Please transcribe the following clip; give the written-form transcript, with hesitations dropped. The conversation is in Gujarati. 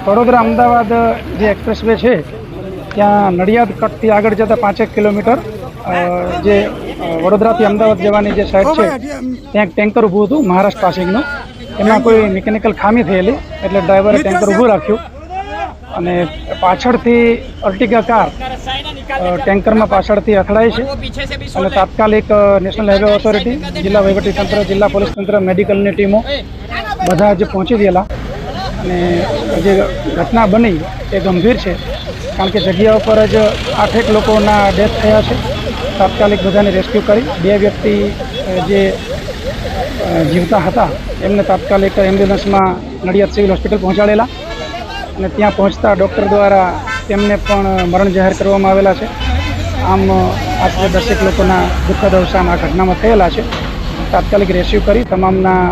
વડોદરા અમદાવાદ જે એક્સપ્રેસ વે છે ત્યાં નડિયાદ કટથી આગળ જતાં 5 કિલોમીટર જે વડોદરાથી અમદાવાદ જવાની જે સાઈડ છે ત્યાં એક ટેન્કર ઊભું હતું મહારાષ્ટ્ર પાસિંગનું. એમાં કોઈ મિકેનિકલ ખામી થયેલી એટલે ડ્રાઈવરે ટેન્કર ઊભું રાખ્યું અને પાછળથી અર્ટિગા કાર ટેન્કરમાં પાછળથી અથડાઈ છે અને તાત્કાલિક નેશનલ હાઈવે ઓથોરિટી, જિલ્લા વહીવટીતંત્ર, જિલ્લા પોલીસ તંત્ર, મેડિકલની ટીમો બધા જ પહોંચી ગયેલા. અને જે ઘટના બની એ ગંભીર છે, કારણ કે જગ્યા ઉપર જ 8 લોકોના ડેથ થયા છે. તાત્કાલિક બધાને રેસ્ક્યુ કરી 2 વ્યક્તિ જે જીવતા હતા એમને તાત્કાલિક એમ્બ્યુલન્સમાં નડિયાદ સિવિલ હોસ્પિટલ પહોંચાડેલા અને ત્યાં પહોંચતા ડૉક્ટર દ્વારા તેમને પણ મરણ જાહેર કરવામાં આવેલા છે. આમ આશરે 10 લોકોના દુઃખદ અવસાન આ ઘટનામાં થયેલા છે. તાત્કાલિક રેસ્ક્યુ કરી તમામના